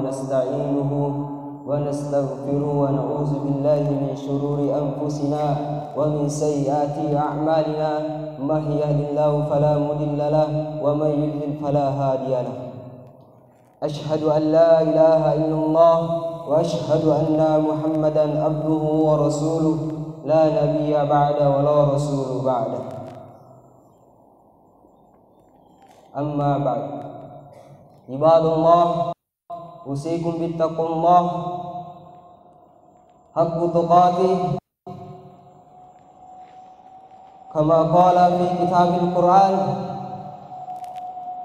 ونستعينه ونستغفره ونعوذ بالله من شرور أنفسنا ومن سيئات أعمالنا من يهد الله فلا مضل له ومن يضلل فلا هادي له أشهد أن لا إله إلا الله وأشهد أن محمدا عبده ورسوله لا نبي بعده ولا رسول بعده أما بعد عباد الله أوصيكم بتقوى الله حق تقاته كما قال في كتاب القرآن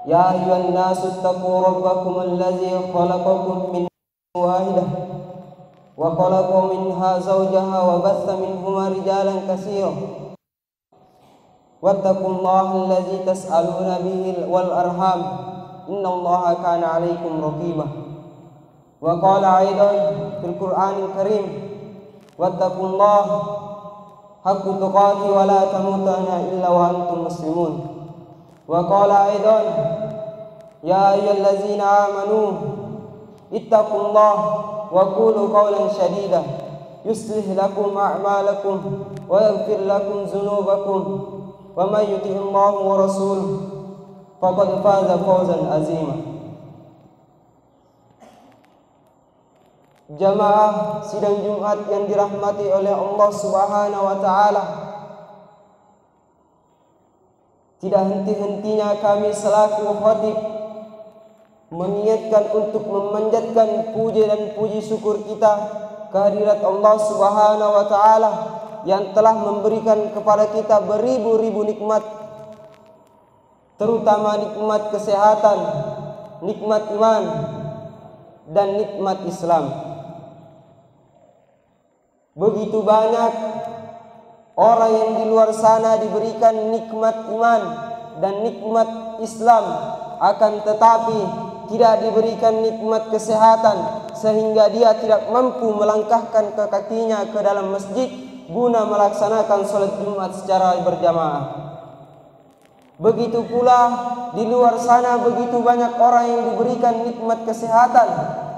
يا أيها الناس اتقوا ربكم الذي خلقكم من نفس واحدة وخلق منها زوجها وبث منهما رجالا كثيرا واتقوا الله الذي تسألون به والأرحام إن الله كان عليكم رقيبا وقال أيضا في القرآن الكريم واتقوا الله حق تقاته ولا تموتن إلا وأنتم مسلمون وقال أيضا يا أيها الذين آمنوا اتقوا الله وقولوا قولا سديدا يصلح لكم أعمالكم ويغفر لكم ذنوبكم ومن يطع الله ورسوله فقد فاز فوزا عظيما. Jamaah sidang Jumat yang dirahmati oleh Allah Subhanahu wa taala, tidak henti-hentinya kami selaku khatib mengingatkan untuk memanjatkan puji dan puji syukur kita kehadirat Allah Subhanahu wa taala yang telah memberikan kepada kita beribu-ribu nikmat, terutama nikmat kesehatan, nikmat iman, dan nikmat Islam. Begitu banyak orang yang di luar sana diberikan nikmat iman dan nikmat Islam, akan tetapi tidak diberikan nikmat kesehatan sehingga dia tidak mampu melangkahkan kakinya ke dalam masjid guna melaksanakan sholat Jumat secara berjamaah. Begitu pula di luar sana begitu banyak orang yang diberikan nikmat kesehatan,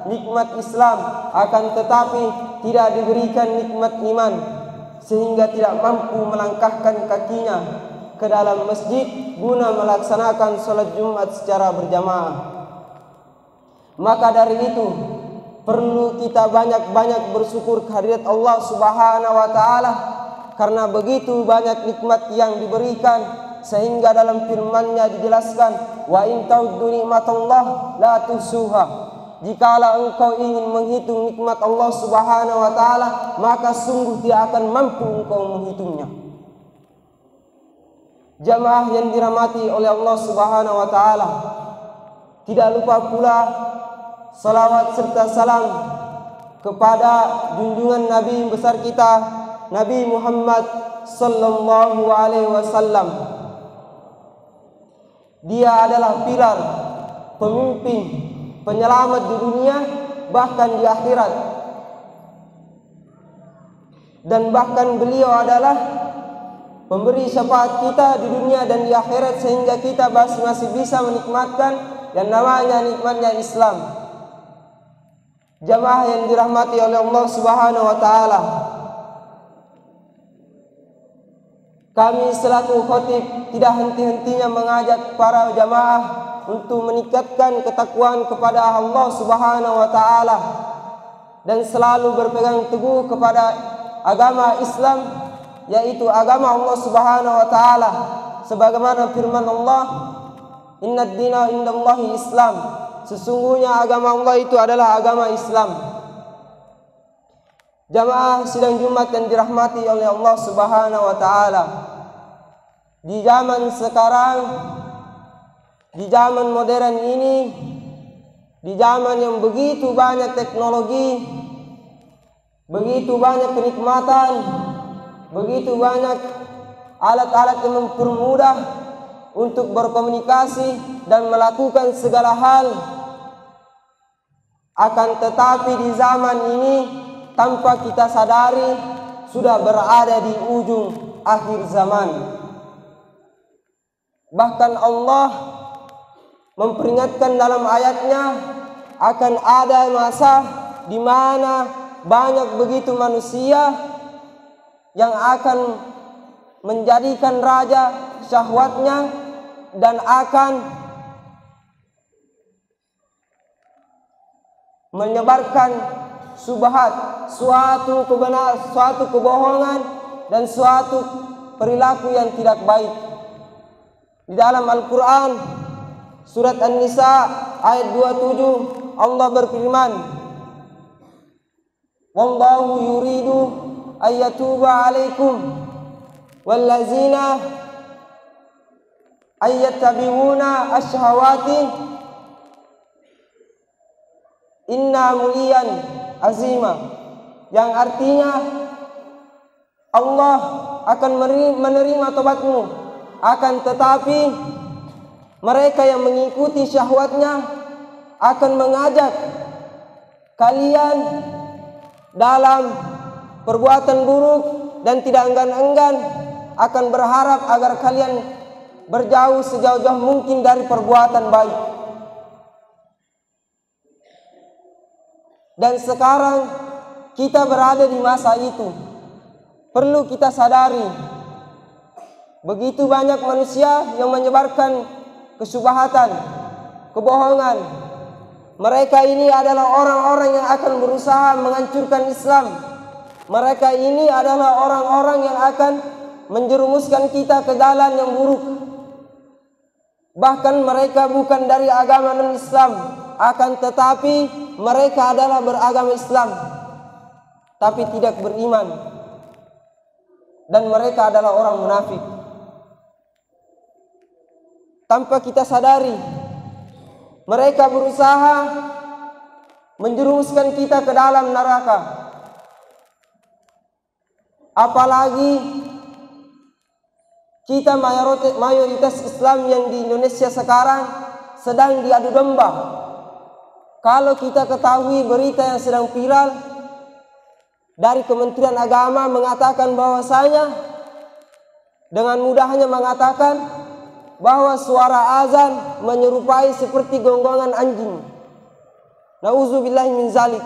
nikmat Islam, akan tetapi tidak diberikan nikmat iman sehingga tidak mampu melangkahkan kakinya ke dalam masjid guna melaksanakan sholat Jumat secara berjamaah. Maka dari itu perlu kita banyak-banyak bersyukur kehadirat Allah Subhanahu wa taala karena begitu banyak nikmat yang diberikan, sehingga dalam firman-Nya dijelaskan wa in ta'uddu nikmatallah la tuhsuha. Jikalau engkau ingin menghitung nikmat Allah Subhanahu wa taala, maka sungguh tidak akan mampu engkau menghitungnya. Jamaah yang dirahmati oleh Allah Subhanahu wa taala, tidak lupa pula salawat serta salam kepada junjungan Nabi besar kita, Nabi Muhammad sallallahu alaihi wasallam. Dia adalah pilar, pemimpin, penyelamat di dunia bahkan di akhirat. Dan bahkan beliau adalah pemberi syafaat kita di dunia dan di akhirat, sehingga kita masih bisa menikmatkan yang namanya nikmatnya Islam. Jamaah yang dirahmati oleh Allah Subhanahu wa taala, kami selaku khatib tidak henti-hentinya mengajak para jamaah untuk meningkatkan ketakwaan kepada Allah Subhanahu wa taala dan selalu berpegang teguh kepada agama Islam, yaitu agama Allah Subhanahu wa taala, sebagaimana firman Allah, "Innad dina indallahi Islam." Sesungguhnya agama Allah itu adalah agama Islam. Jamaah sidang Jumat yang dirahmati oleh Allah Subhanahu wa taala, di zaman sekarang, di zaman modern ini, di zaman yang begitu banyak teknologi, begitu banyak kenikmatan, begitu banyak alat-alat yang mempermudah untuk berkomunikasi dan melakukan segala hal, akan tetapi di zaman ini tanpa kita sadari sudah berada di ujung akhir zaman. Bahkan Allah memperingatkan dalam ayatnya akan ada masa di mana banyak begitu manusia yang akan menjadikan raja syahwatnya dan akan menyebarkan subhat, suatu kebohongan dan suatu perilaku yang tidak baik. Di dalam Al-Quran surat An-Nisa ayat 27 Allah berfirman, "Wallahu yuridu ayyatuba alaikum wallazina ayyattabi'una asyhawati inna mulian azima," yang artinya Allah akan menerima tobatmu, akan tetapi mereka yang mengikuti syahwatnya akan mengajak kalian dalam perbuatan buruk dan tidak enggan-enggan akan berharap agar kalian berjauh sejauh-jauh mungkin dari perbuatan baik. Dan sekarang kita berada di masa itu. Perlu kita sadari, begitu banyak manusia yang menyebarkan kesubhatan, kebohongan. Mereka ini adalah orang-orang yang akan berusaha menghancurkan Islam. Mereka ini adalah orang-orang yang akan menjerumuskan kita ke jalan yang buruk. Bahkan mereka bukan dari agama non-Islam, akan tetapi mereka adalah beragama Islam tapi tidak beriman, dan mereka adalah orang munafik. Tanpa kita sadari, mereka berusaha menjerumuskan kita ke dalam neraka. Apalagi kita mayoritas Islam yang di Indonesia sekarang sedang diadu domba. Kalau kita ketahui berita yang sedang viral dari Kementerian Agama mengatakan bahwasanya dengan mudahnya mengatakan bahwa suara azan menyerupai seperti gonggongan anjing. Nauzubillahi min zalik.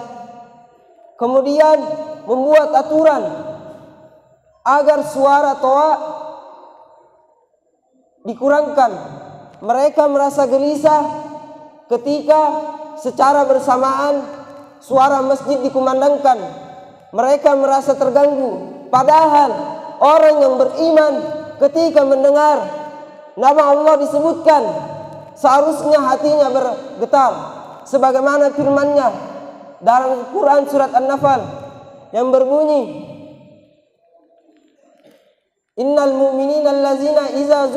Kemudian membuat aturan agar suara toa dikurangkan. Mereka merasa gelisah ketika secara bersamaan suara masjid dikumandangkan. Mereka merasa terganggu. Padahal orang yang beriman ketika mendengar nama Allah disebutkan, seharusnya hatinya bergetar. Sebagaimana firman-Nya dalam Quran surat An-Nafl yang berbunyi, "Innal mu'minina allazina iza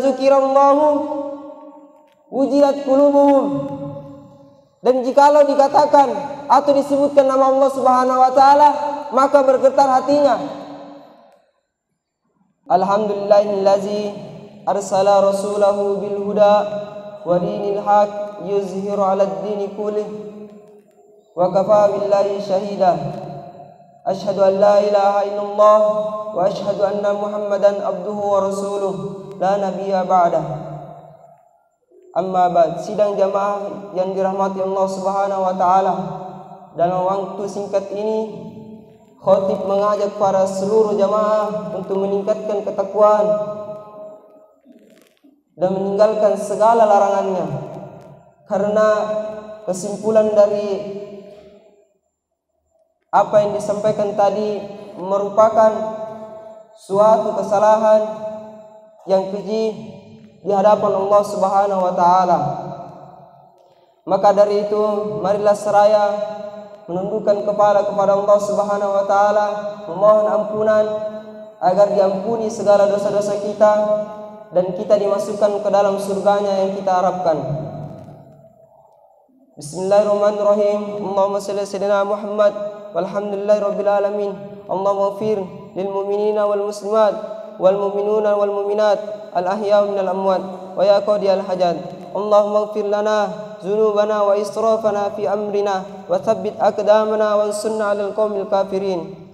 zukirallahu wujilat qulubuhum." Dan jikalau dikatakan atau disebutkan nama Allah Subhanahu wa taala, maka bergetar hatinya. Alhamdulillahillazi arsala rasulahu bil huda wa dinil haq yuzhiru 'alad dini kullih wa kafa billahi shahida. Asyhadu an la ilaha illallah wa asyhadu anna Muhammadan abduhu wa rasuluh la nabiyya ba'dah. Amma ba'd. Sidang jamaah yang dirahmati Allah Subhanahu wa taala, dalam waktu singkat ini khatib mengajak para seluruh jamaah untuk meningkatkan ketakwaan dan meninggalkan segala larangannya, karena kesimpulan dari apa yang disampaikan tadi merupakan suatu kesalahan yang keji di hadapan Allah Subhanahu wa taala. Maka dari itu, marilah seraya menundukkan kepala kepada Allah Subhanahu wa taala, memohon ampunan agar diampuni segala dosa-dosa kita dan kita dimasukkan ke dalam surganya yang kita harapkan. Bismillahirrahmanirrahim. Allahumma shalli ala sayyidina Muhammad walhamdulillahi rabbil alamin. Allahumma ighfir lil mu'minina wal muslimat wal mu'minuna wal mu'minat al ahya minal amwat wa ya qadiyal hajat. Allahumma ighfir lana dzunubana wa israfana fi amrina wa tsabbit aqdamana wa ansurna 'alal qaumil kafirin.